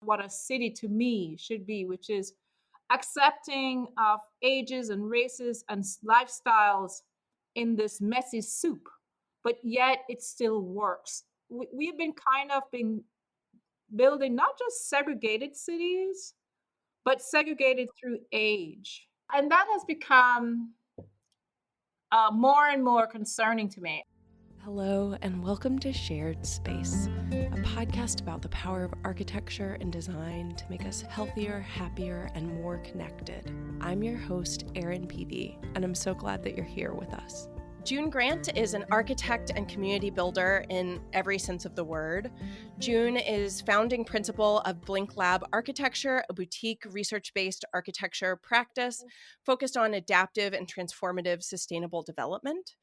what a city to me should be, which is accepting of ages and races and lifestyles in this messy soup, but yet it still works. We've been kind of been building not just segregated cities, but segregated through age. And that has become more and more concerning to me. Hello, and welcome to Shared Space, a podcast about the power of architecture and design to make us healthier, happier, and more connected. I'm your host, Erin Peavy, and I'm so glad that you're here with us. June Grant is an architect and community builder in every sense of the word. June is founding principal of Blink Lab Architecture, a boutique research-based architecture practice focused on adaptive and transformative sustainable development.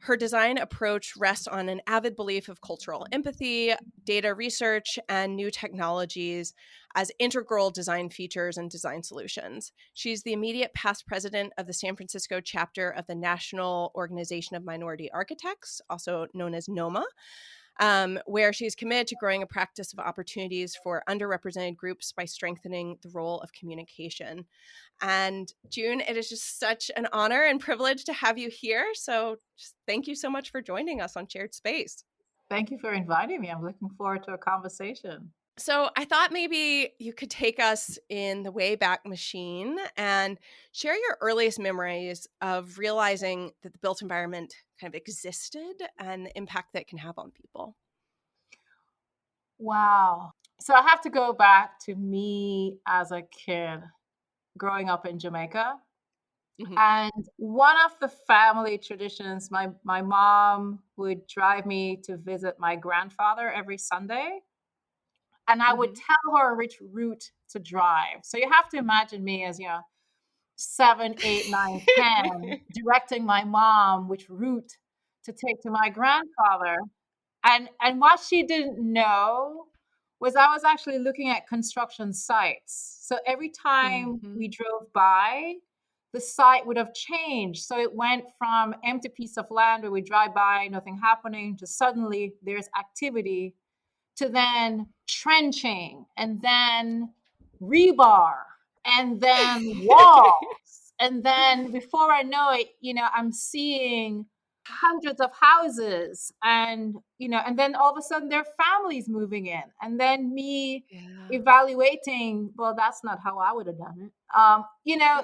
Her design approach rests on an avid belief of cultural empathy, data research, and new technologies as integral design features and design solutions. She's the immediate past president of the San Francisco chapter of the National Organization of Minority Architects, also known as NOMA, where she's committed to growing a practice of opportunities for underrepresented groups by strengthening the role of communication. And June, it is just such an honor and privilege to have you here. So just thank you so much for joining us on Shared Space. Thank you for inviting me. I'm looking forward to a conversation. So I thought maybe you could take us in the Wayback Machine and share your earliest memories of realizing that the built environment kind of existed and the impact that it can have on people. Wow. So I have to go back to me as a kid growing up in Jamaica. Mhm. And one of the family traditions, my mom would drive me to visit my grandfather every Sunday. And I would Mhm. tell her which route to drive. So you have to imagine me as, 7, 8, 9, 10, directing my mom which route to take to my grandfather. And what she didn't know was I was actually looking at construction sites. So every time Mhm. we drove by, the site would have changed. So it went from empty piece of land where we drive by, nothing happening, to suddenly there's activity, to then trenching, and then rebar, and then walls. And then before I know it, I'm seeing hundreds of houses, and then all of a sudden there are families moving in, and then me Yeah. evaluating, well, that's not how I would have done it.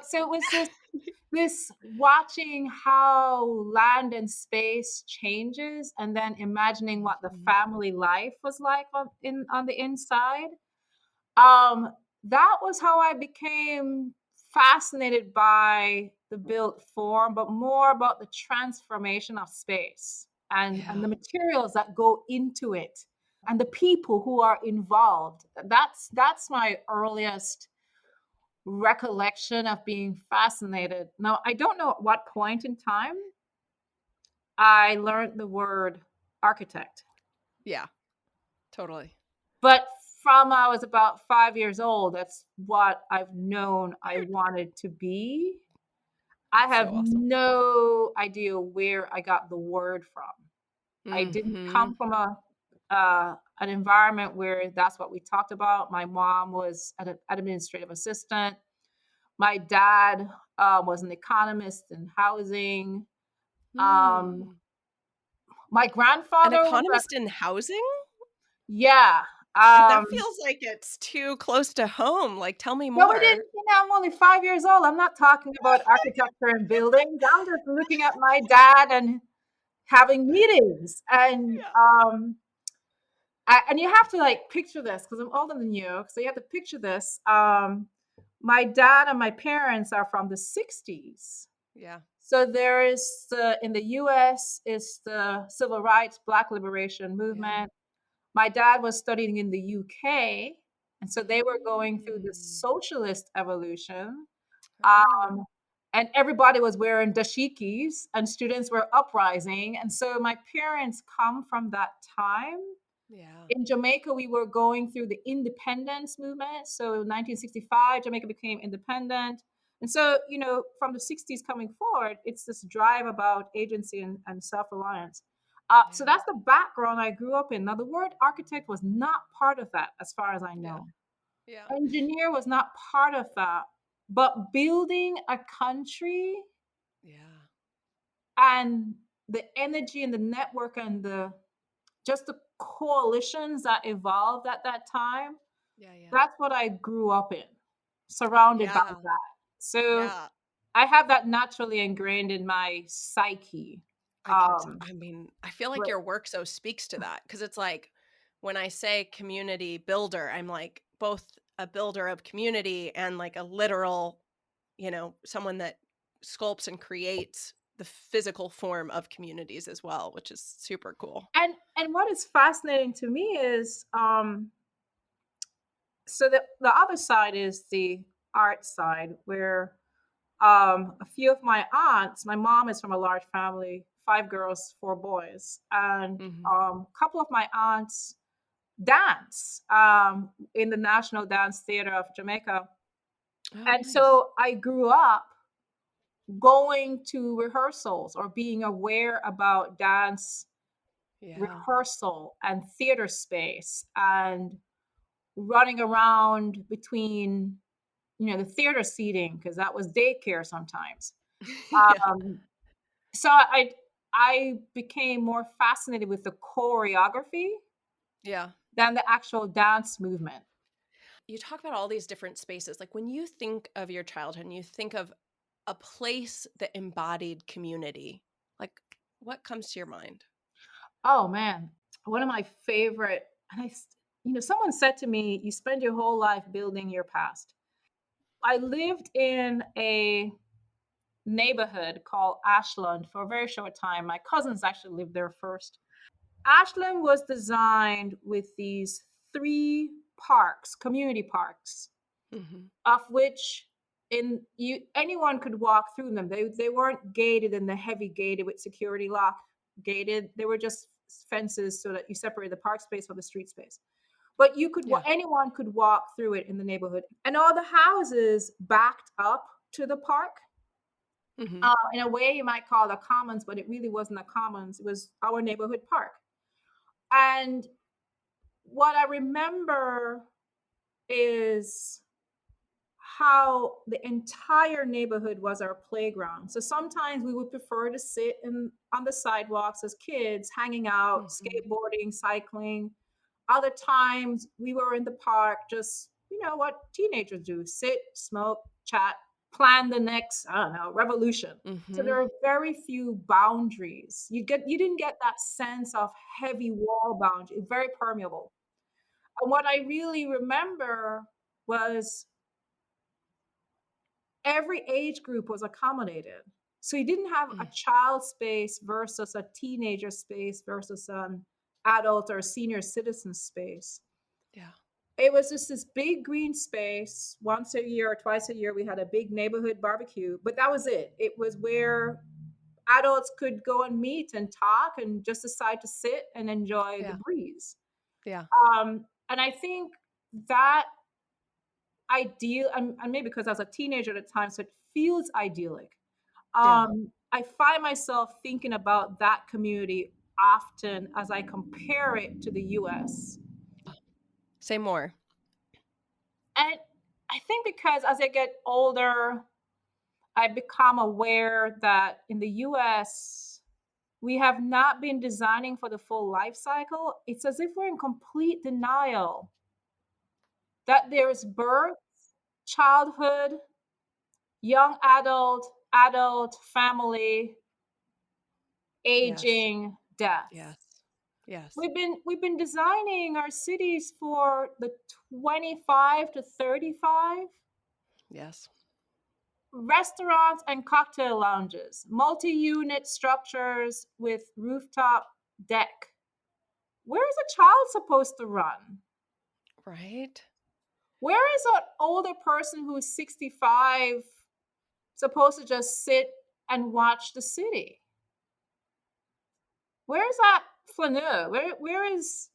So it was this watching how land and space changes, and then imagining what the Mhm. family life was like on the inside. um that was how I became fascinated by the built form, but more about the transformation of space and Yeah. the materials that go into it and the people who are involved. That's my earliest recollection of being fascinated. Now, I don't know at what point in time I learned the word architect, Yeah. Totally. but from I was about 5 years old, that's what I've known I wanted to be. I So have awesome. no idea where I got the word from. I didn't come Mhm. from an environment where that's what we talked about. My mom was an administrative assistant. My dad was an economist in housing. Um, Hmm. my An grandfather was a economist in housing? yeah. That feels like it's too close to home. Like, tell me No, we didn't. more. I'm only 5 years old. I'm not talking about architecture and buildings. I'm just looking at my dad and having meetings. Yeah. And you have to like picture this because I'm older than you. So you have to picture this. My dad and my parents are from the 60s. Yeah. So there is in the US is the civil rights, Black liberation Yeah. movement. My dad was studying in the UK, and so they were going through the Mm. socialist evolution. Oh. Um, and everybody was wearing dashikis, and students were uprising. And so my parents come from that time. Yeah. In Jamaica, we were going through the independence movement. So 1965, Jamaica became independent. And so, from the 60s coming forward, it's this drive about agency and self-reliance. So Yeah. that's the background I grew up in. Now, the word architect was not part of that, as far as I Yeah. know. Yeah. Engineer was not part of that. But building a country Yeah. and the energy and the network and the just the coalitions that evolved at that time, Yeah. Yeah. that's what I grew up in, surrounded by Yeah. that. So Yeah. I have that naturally ingrained in my psyche. I mean, I feel like But your work so speaks to that because it's like when I say community builder, I'm like both a builder of community and like a literal, someone that sculpts and creates the physical form of communities as well, which is super cool. and what is fascinating to me is so the other side is the art side where a few of my aunts, my mom is from a large family, 5 girls, 4 boys, and Hmm. a couple of my aunts dance in the National Dance Theater of Jamaica. Oh, And nice. so I grew up going to rehearsals or being aware about dance Yeah. rehearsal and theater space and running around between the theater seating because that was daycare sometimes. Yeah. um, so I became more fascinated with the choreography Yeah. than the actual dance movement. You talk about all these different spaces. Like when you think of your childhood and you think of a place that embodied community, like what comes to your mind? Oh man, one of my favorite, and someone said to me, "You spend your whole life building your past." I lived in a neighborhood called Ashland for a very short time. My cousins actually lived there first. Ashland was designed with these three parks, community parks, Hmm. of which in you anyone could walk through them. They weren't gated and the heavy gated with security lock gated. They were just fences so that you separate the park space from the street space. But Yeah. anyone could walk through it in the neighborhood, and all the houses backed up to the park. Hmm. In a way, you might call it a commons, but it really wasn't a commons. It was our neighborhood park. And what I remember is how the entire neighborhood was our playground. So sometimes we would prefer to sit on the sidewalks as kids, hanging out, Hmm. skateboarding, cycling. Other times we were in the park, just, what teenagers do, sit, smoke, chat, plan the next, I don't know, revolution. So Hmm. there are very few boundaries. You didn't get that sense of heavy wall boundary, very permeable. And what I really remember was every age group was accommodated. So you didn't have a child space versus a teenager space versus an adult or senior citizen space. Yeah. It was just this big green space. Once a year or twice a year, we had a big neighborhood barbecue, but that was it. It was where adults could go and meet and talk and just decide to sit and enjoy the Yeah. breeze. Yeah. And I think that ideal, and maybe because I was a teenager at the time, so it feels idyllic. Yeah. I find myself thinking about that community often as I compare it to the US. Say more. And I think because as I get older, I become aware that in the US, we have not been designing for the full life cycle. It's as if we're in complete denial that there's birth, childhood, young adult, adult, family, Yes. aging, death. Yes. Yes. We've been designing our cities for the 25 to 35. Yes. Restaurants and cocktail lounges, multi-unit structures with rooftop deck. Where is a child supposed to run? Right? Where is an older person who's 65 supposed to just sit and watch the city? Where is that flaneur? Where is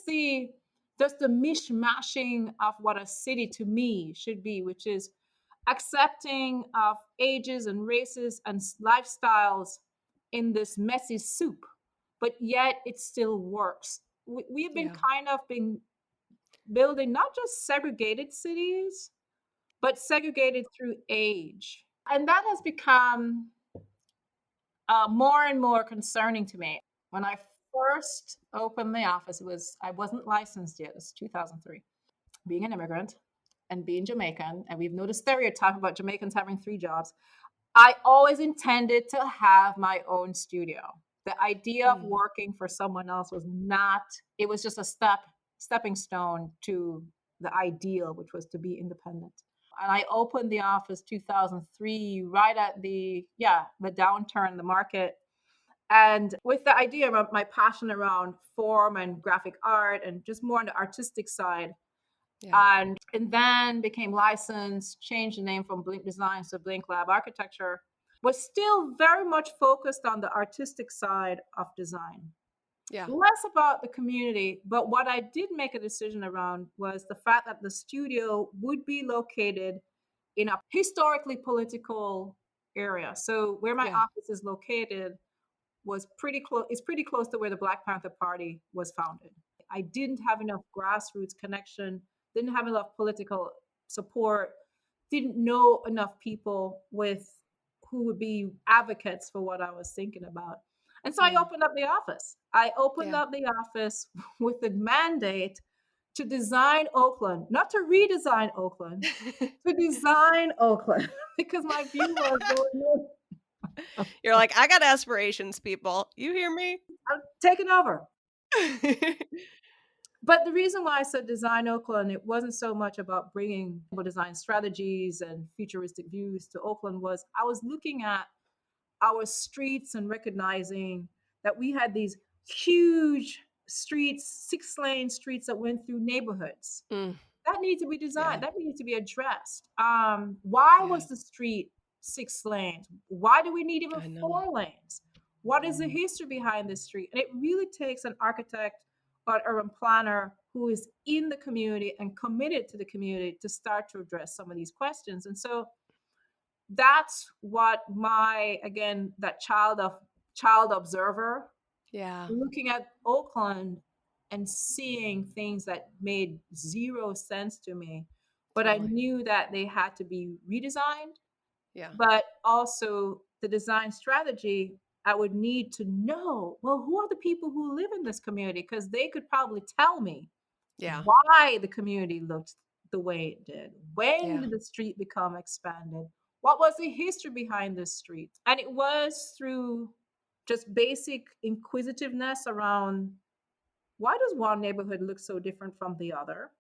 the just the mishmashing of what a city to me should be, which is accepting of ages and races and lifestyles in this messy soup, but yet it still works. We've been Yeah. kind of been building not just segregated cities, but segregated through age. And that has become more and more concerning to me. When I first opened the office, I wasn't licensed yet. It was 2003. Being an immigrant and being Jamaican, and we've noticed stereotype about Jamaicans having 3 jobs. I always intended to have my own studio. The idea of working for someone else was not, it was just a stepping stone to the ideal, which was to be independent. And I opened the office 2003, right at the downturn in the market. And with the idea of my passion around form and graphic art and just more on the artistic side, and then became licensed, changed the name from Blink Designs to Blink Lab Architecture, was still very much focused on the artistic side of design. Yeah. Less about the community, but what I did make a decision around was the fact that the studio would be located in a historically political area. So where my office is located was pretty close, it's pretty close to where the Black Panther Party was founded. I didn't have enough grassroots connection, didn't have enough political support, didn't know enough people with who would be advocates for what I was thinking about. And so I opened up the office. I opened up the office with the mandate to design Oakland, not to redesign Oakland, to design Oakland, because my view was You're like, I got aspirations, people. You hear me? I'm taking over. But the reason why I said design Oakland, it wasn't so much about bringing design strategies and futuristic views to Oakland, was I was looking at our streets and recognizing that we had these huge streets, 6-lane streets that went through neighborhoods. That needs to be designed. That needs to be addressed. Why was the street 6 lanes? Why do we need even 4 lanes? What is the history behind this street? And it really takes an architect or urban planner who is in the community and committed to the community to start to address some of these questions. And so that's what that child observer, looking at Oakland and seeing things that made zero sense to me. But I knew that they had to be redesigned. But also the design strategy, I would need to know, well, who are the people who live in this community? Because they could probably tell me why the community looked the way it did. When did the street become expanded? What was the history behind this street? And it was through just basic inquisitiveness around, why does one neighborhood look so different from the other?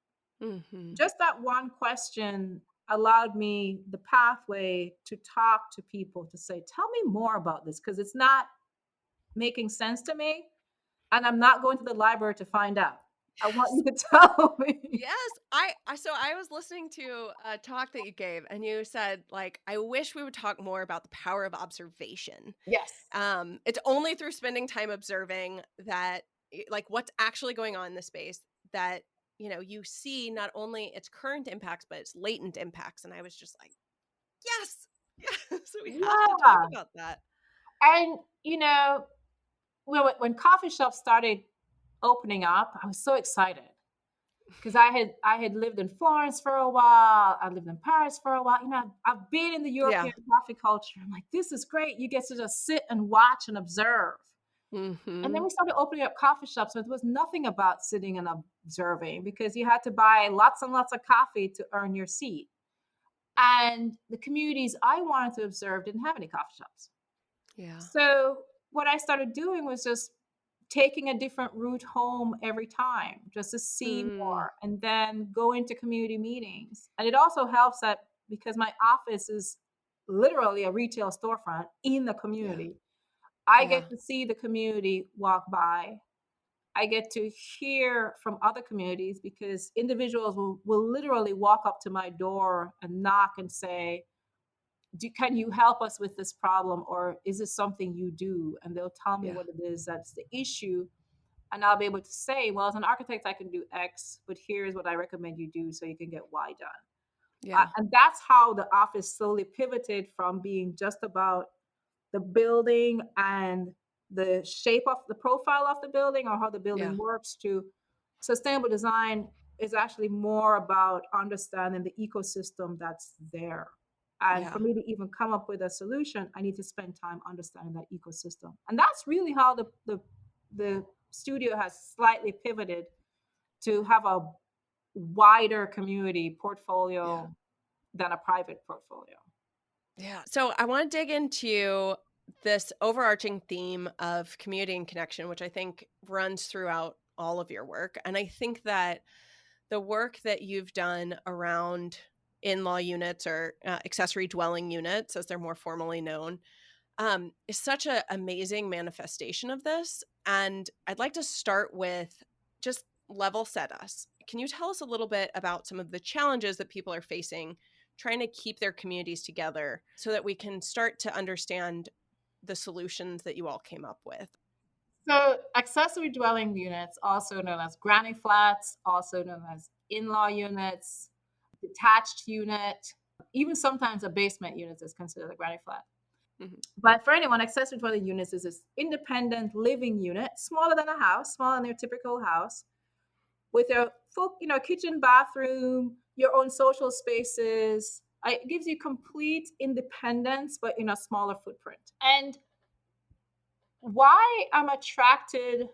Just that one question allowed me the pathway to talk to people to say, tell me more about this, because it's not making sense to me. And I'm not going to the library to find out. I want you to tell me. Yes, so I was listening to a talk that you gave, and you said, like, I wish we would talk more about the power of observation. Yes. It's only through spending time observing that, like, what's actually going on in the space that, you see not only its current impacts, but its latent impacts. And I was just like, yes, so we have to talk about that. And, when coffee shops started opening up, I was so excited because I had lived in Florence for a while. I lived in Paris for a while. I've been in the European coffee culture. I'm like, this is great. You get to just sit and watch and observe. And then we started opening up coffee shops, but there was nothing about sitting and observing because you had to buy lots and lots of coffee to earn your seat. And the communities I wanted to observe didn't have any coffee shops. So what I started doing was just taking a different route home every time just to see more and then go into community meetings. And it also helps that because my office is literally a retail storefront in the community, I get to see the community walk by. I get to hear from other communities because individuals will literally walk up to my door and knock and say, can you help us with this problem? Or is this something you do? And they'll tell me what it is that's the issue. And I'll be able to say, well, as an architect, I can do X, but here's what I recommend you do so you can get Y done. And that's how the office slowly pivoted from being just about the building and the shape of the profile of the building or how the building works to sustainable design is actually more about understanding the ecosystem that's there. And for Yeah. me to even come up with a solution, I need to spend time understanding that ecosystem. And that's really how the studio has slightly pivoted to have a wider community Yeah. portfolio than a private portfolio. Yeah. So I want to dig into this overarching theme of community and connection, which I think runs throughout all of your work. And I think that the work that you've done around in-law units or accessory dwelling units, as they're more formally known, is such an amazing manifestation of this. And I'd like to start with just level set us. Can you tell us a little bit about some of the challenges that people are facing trying to keep their communities together so that we can start to understand the solutions that you all came up with? So, accessory dwelling units, also known as granny flats, also known as in law units, detached unit, even sometimes a basement unit is considered a granny flat. Mhm. But for anyone, accessory dwelling units is this independent living unit, smaller than a house, smaller than your typical house, with a full, kitchen, bathroom, your own social spaces. It gives you complete independence, but in a smaller footprint. And why I'm attracted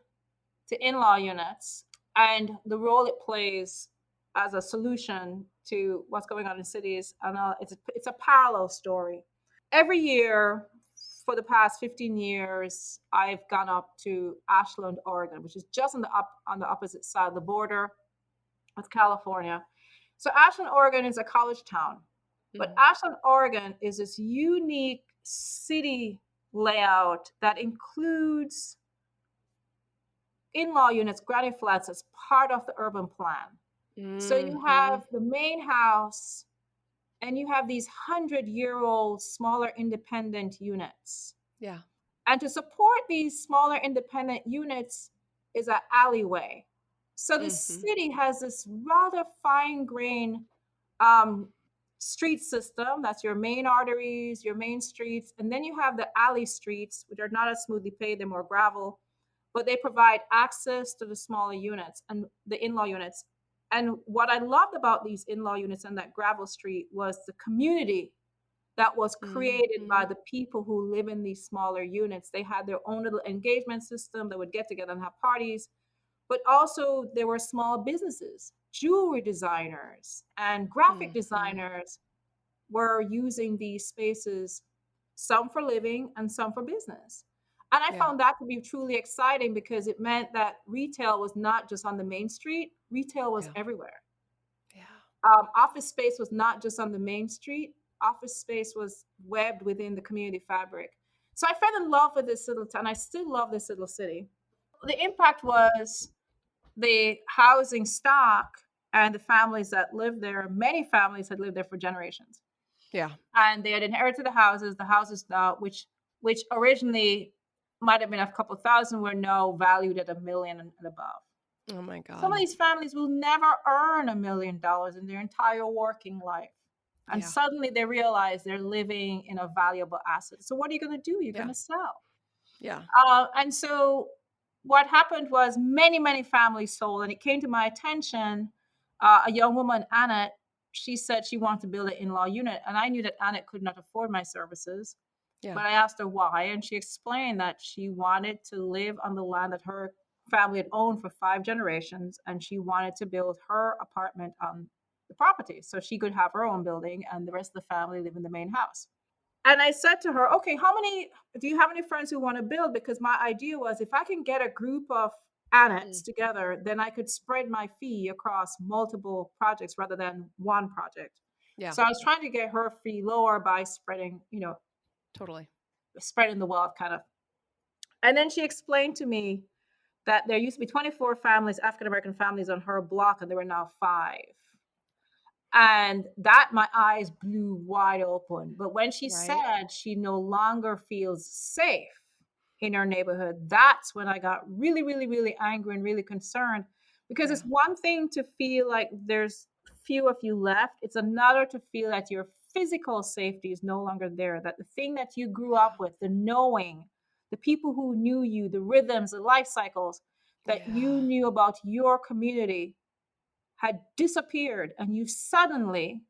to in-law units and the role it plays as a solution to what's going on in cities, and it's a parallel story. Every year for the past 15 years, I've gone up to Ashland, Oregon, which is just on the opposite side of the border with California. So Ashland, Oregon is a college town, but Mhm. Ashland, Oregon is this unique city layout that includes in-law units, granny flats as part of the urban plan. So you Mhm. have the main house and you have these 100-year-old smaller independent units. Yeah. And to support these smaller independent units is an alleyway. So the Mhm. city has this rather fine grained um, street system. That's your main arteries, your main streets. And then you have the alley streets, which are not as smoothly paved, they're more gravel, but they provide access to the smaller units and the in law units. And what I loved about these in law units and that gravel street was the community that was created by Mhm. the people who live in these smaller units. They had their own little engagement system. They would get together and have parties. But also, there were small businesses, jewelry designers, and graphic Mhm. designers were using these spaces, some for living and some for business. And I Yeah. found that to be truly exciting because it meant that retail was not just on the main street, retail was Yeah. everywhere. Yeah. Office space was not just on the main street, office space was webbed within the community fabric. So I fell in love with this little town. I still love this little city. The impact was the housing stock and the families that lived there. Many families had lived there for generations, Yeah. and they had inherited the houses now, which originally might have been a couple thousand, were now valued at 1 million and above. Oh my Some of God. these families will never earn $1 million in their entire working life. And Yeah. suddenly they realize they're living in a valuable asset. So what are you going to do? You're going Yeah. to sell. Yeah. And so what happened was many families sold, and it came to my attention. A young woman, Annette, she said she wanted to build an in-law unit, and I knew that Annette could not afford my services. Yeah. But I asked her why, and she explained that she wanted to live on the land that her family had owned for 5 generations, and she wanted to build her apartment on the property so she could have her own building and the rest of the family live in the main house. And I said to her, okay, how many do you have any friends who want to build? Because my idea was if I can get a group of annettes Mm. together, then I could spread my fee across multiple projects rather than one project. Yeah. So I was trying to get her fee lower by spreading, Totally. spreading the wealth kind of. And then she explained to me that there used to be 24 families, African American families on her block, and there were now 5. And that my eyes blew wide open. But when she Right. said she no longer feels safe in her neighborhood, that's when I got really angry and really concerned, because Yeah. it's one thing to feel like there's few of you left. It's another to feel that your physical safety is no longer there, that the thing that you grew up with, the knowing, the people who knew you, the rhythms, the life cycles that you Yeah. knew about your community had disappeared, and you suddenly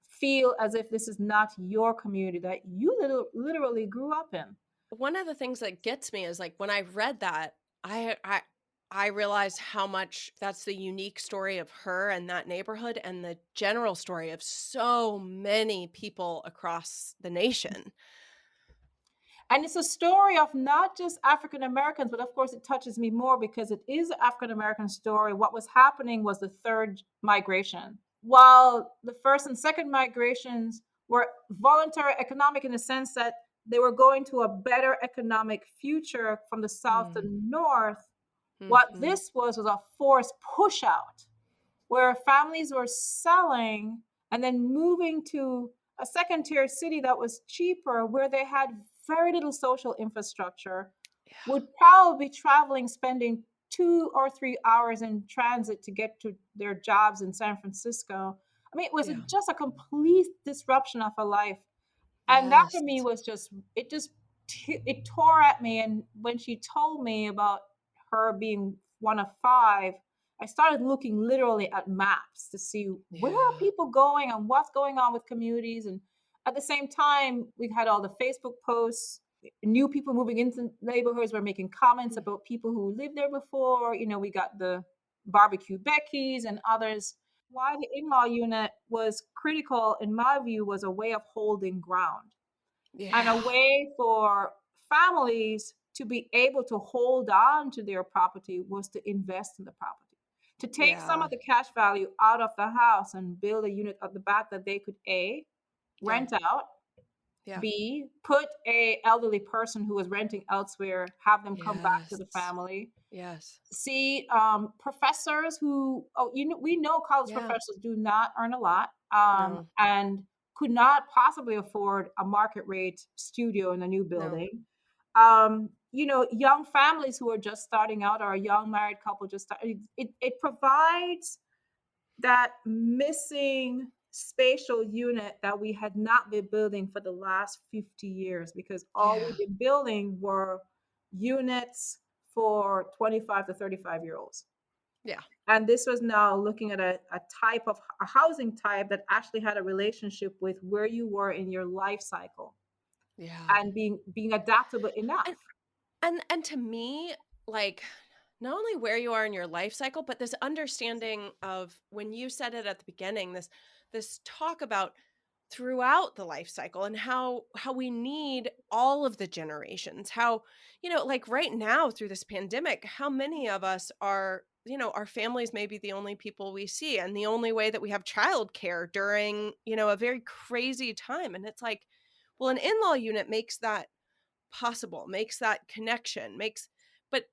feel as if this is not your community that you literally grew up in. One of the things that gets me is like when I read that, I realized how much that's the unique story of her and that neighborhood and the general story of so many people across the nation. And it's a story of not just African Americans, but of course it touches me more because it is an African American story. What was happening was the third migration. While the first and second migrations were voluntary economic in the sense that they were going to a better economic future from the south to Mm. the north, what Mhm. this was a forced push out where families were selling and then moving to a second tier city that was cheaper, where they had very little social infrastructure, Yeah. would probably be traveling, spending 2 or 3 hours in transit to get to their jobs in San Francisco. I mean, it was Yeah. just a complete disruption of a life. And that Yes. for me was it tore at me. And when she told me about her being one of five, I started looking literally at maps to see where are Yeah. people going and what's going on with communities. And at the same time, we had all the Facebook posts, new people moving into neighborhoods were making comments Mm. about people who lived there before. We got the barbecue Becky's and others. Why the in-law unit was critical, in my view, was a way of holding ground and a Yeah. way for families to be able to hold on to their property was to invest in the property, to take some Yeah. of the cash value out of the house and build a unit at the back that they could A, Yeah. rent out, Yeah. B, put a elderly person who was renting elsewhere, have them come back to Yes. the family. Yes. See, professors who, we know college Yeah. professors do not earn a lot, No. and could not possibly afford a market rate studio in a new No. building. Young families who are just starting out, or a young married couple just starting, it provides that missing spatial unit that we had not been building for the last 50 years, because all Yeah. we've been building were units for 25 to 35 year olds. Yeah. And this was now looking at a type of a housing type that actually had a relationship with where you were in your life cycle Yeah. and being adaptable enough. And and to me, like not only where you are in your life cycle, but this understanding of when you said it at the beginning, this talk about throughout the life cycle and how we need all of the generations. How, like right now through this pandemic, how many of us are, our families may be the only people we see and the only way that we have childcare during, a very crazy time. And it's like, well, an in-law unit makes that possible, makes that connection, makes but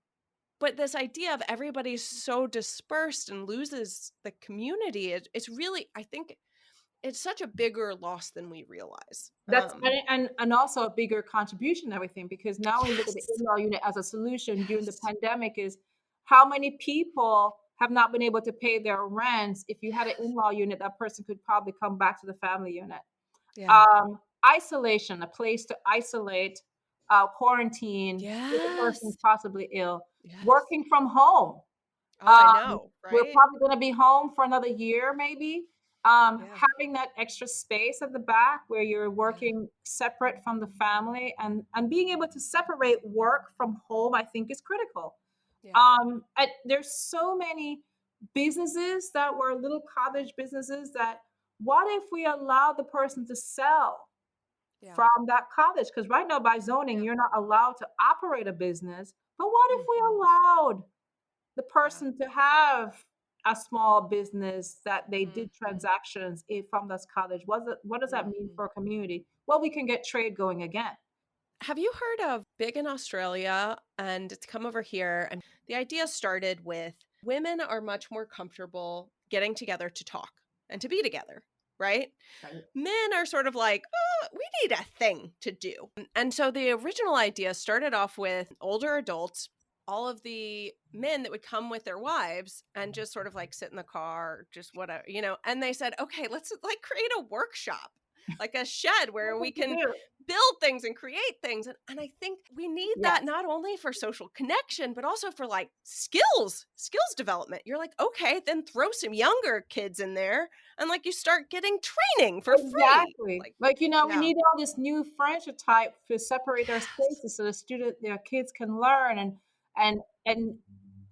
but this idea of everybody's so dispersed and loses the community, it's really, I think it's such a bigger loss than we realize. That's and also a bigger contribution and everything, because now we look at the Yes. in-law unit as a solution during the Yes. pandemic. Is how many people have not been able to pay their rents? If you had an Yes. in-law unit, that person could probably come back to the family unit. Yeah. Isolation, a place to isolate, quarantine if a person's Yes. possibly ill. Yes. Working from home. Oh, I know, We're right? probably gonna be home for another year, maybe. Yeah. Having that extra space at the back where you're Yeah. working separate from the family, and being able to separate work from home, I think is critical. Yeah. There's so many businesses that were little cottage businesses that, what if we allow the person to sell Yeah. from that cottage? Because right now by zoning, Yeah. you're not allowed to operate a business. But what if we Mhm. allowed the Yeah. person to have a small business that they did Mhm. transactions from this cottage? What does that mean Mhm. for a community? Well, we can get trade going again. Have you heard of big in Australia, and it's come over here, and the idea started with women are much more comfortable getting together to talk and to be together, right? Right. Men are sort of like, we need a thing to do. And so the original idea started off with older adults, all of the men that would come with their wives and just sort of like sit in the car, just whatever, and they said, okay, let's like create a workshop. like a shed where we can build things and create things. And I think we need that not only for social connection, but also for like skills development. You're like, okay, then throw some younger kids in there and like you start getting training for free. Like, we need all this new furniture type to separate our spaces so their kids can learn and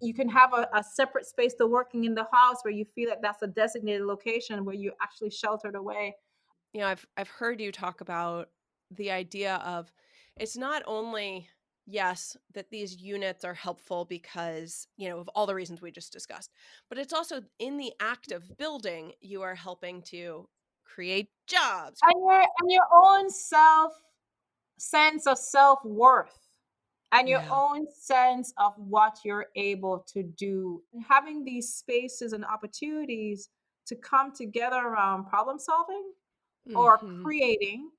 you can have a separate space to working in the house where you feel that that's a designated location where you're actually sheltered away. You know, I've heard you talk about the idea of it's not only, yes, that these units are helpful because, you know, of all the reasons we just discussed, but it's also in the act of building, you are helping to create jobs. And your own sense of self-worth and your own sense of what you're able to do. And having these spaces and opportunities to come together around problem solving or creating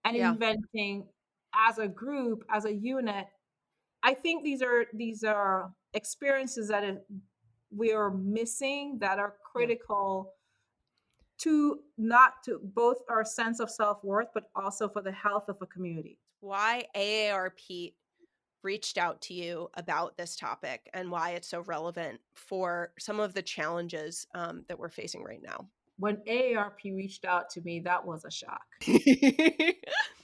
and inventing as a group, as a unit. I think these are experiences that we are missing that are critical to not to both our sense of self-worth, but also for the health of a community. Why AARP reached out to you about this topic and why it's so relevant for some of the challenges that we're facing right now. When AARP reached out to me, that was a shock.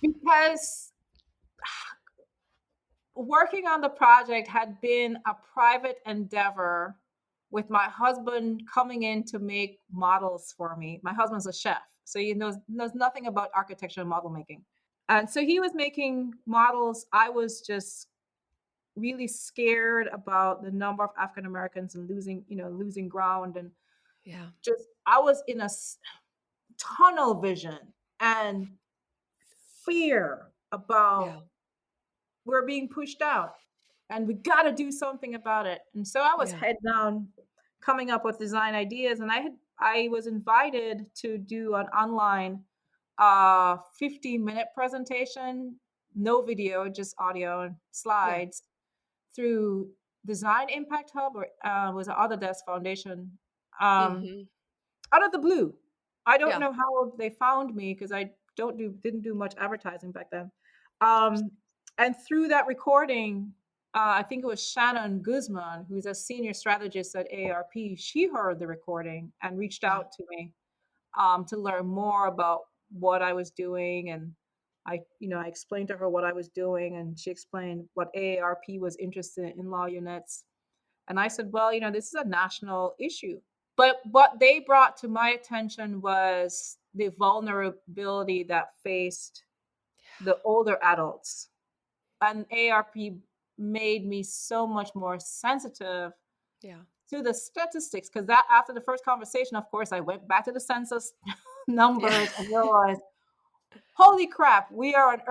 Because working on the project had been a private endeavor with my husband coming in to make models for me. My husband's a chef, so he knows nothing about architecture and model making. And so he was making models. I was just really scared about the number of African Americans and losing ground. And just, I was in a tunnel vision and fear about we're being pushed out and we got to do something about it. And so I was head down coming up with design ideas, and I was invited to do an online 15-minute presentation, no video, just audio and slides through Design Impact Hub or was it Autodesk Foundation, out of the blue. I don't know how they found me because I didn't do much advertising back then. And through that recording, I think it was Shannon Guzman, who's a senior strategist at AARP. She heard the recording and reached out to me to learn more about what I was doing. And I explained to her what I was doing, and she explained what AARP was interested in InLaw Units. And I said, well, this is a national issue. But what they brought to my attention was the vulnerability that faced the older adults. And AARP made me so much more sensitive to the statistics, because that after the first conversation, of course, I went back to the census numbers and realized, holy crap, we are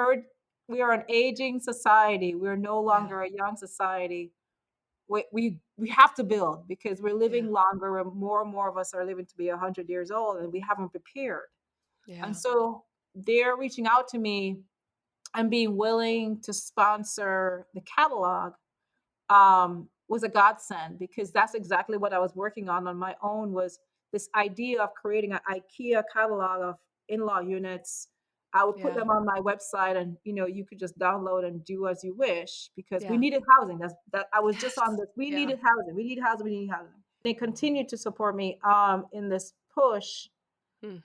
an aging society. We're no longer a young society. We have to build because we're living longer, and more of us are living to be 100 years old, and we haven't prepared. And so they're reaching out to me and being willing to sponsor the catalog was a godsend, because that's exactly what I was working on my own, was this idea of creating an IKEA catalog of InLaw Units. I would put them on my website, and you could just download and do as you wish, because we needed housing. I was just on this. We needed housing. We need housing. We need housing. They continued to support me in this push,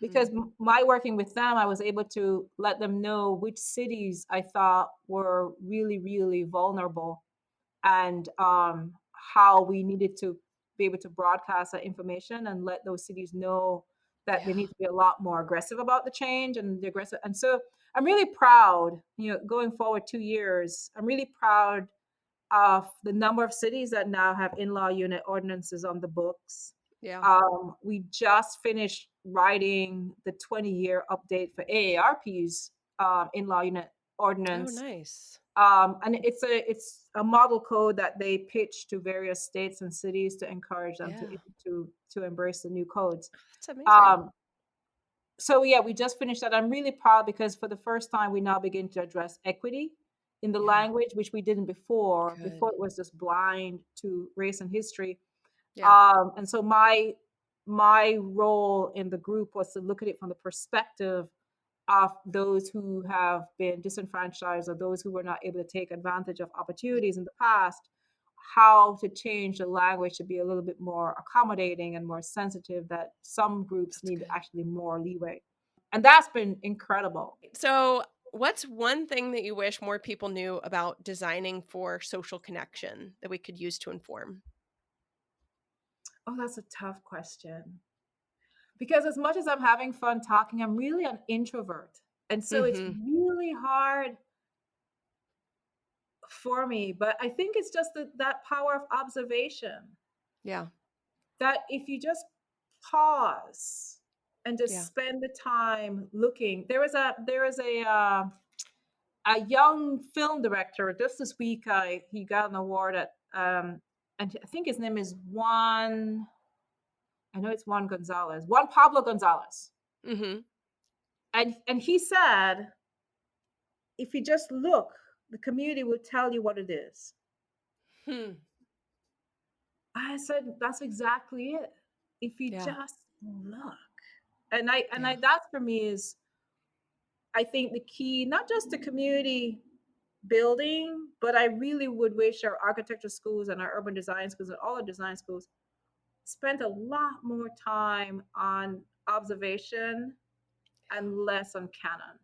because my working with them, I was able to let them know which cities I thought were really, really vulnerable, and how we needed to be able to broadcast that information and let those cities know that they need to be a lot more aggressive about the change and the aggressive. And so I'm really proud, going forward 2 years, I'm really proud of the number of cities that now have InLaw Unit ordinances on the books. We just finished writing the 20-year update for AARP's InLaw Unit ordinance. Oh, nice. And it's a model code that they pitch to various states and cities to encourage them to embrace the new codes. That's amazing. So we just finished that. I'm really proud because for the first time we now begin to address equity in the language, which we didn't before. Good. Before it was just blind to race and history. And so my role in the group was to look at it from the perspective of those who have been disenfranchised or those who were not able to take advantage of opportunities in the past, how to change the language to be a little bit more accommodating and more sensitive, that some groups That's need good. actually more leeway. And that's been incredible. So, what's one thing that you wish more people knew about designing for social connection that we could use to inform? Oh, that's a tough question. Because as much as I'm having fun talking, I'm really an introvert. And so it's Mm-hmm. really hard for me. But I think it's just that power of observation, Yeah. that if you just pause and just Yeah. spend the time looking. There was a young film director just this week. He got an award at and I think his name is Juan. I know it's Juan Pablo Gonzalez. Mm-hmm. And he said, if you just look, the community will tell you what it is. Hmm. I said, that's exactly it. If you Yeah. just look. And I Yeah. that for me is, I think, the key, not just to community building, but I really would wish our architecture schools and our urban design schools and all our design schools spent a lot more time on observation and less on canon.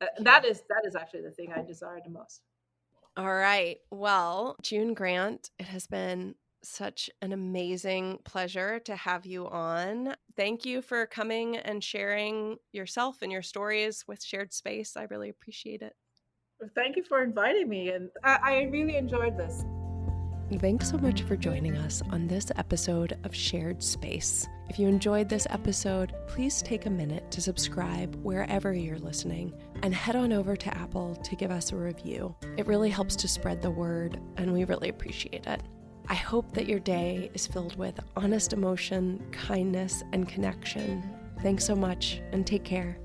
Yeah. That is actually the thing I desire the most. All right. Well, June Grant, it has been such an amazing pleasure to have you on. Thank you for coming and sharing yourself and your stories with Shared Space. I really appreciate it. Thank you for inviting me, and I really enjoyed this. Thanks so much for joining us on this episode of Shared Space. If you enjoyed this episode, please take a minute to subscribe wherever you're listening and head on over to Apple to give us a review. It really helps to spread the word, and we really appreciate it. I hope that your day is filled with honest emotion, kindness, and connection. Thanks so much, and take care.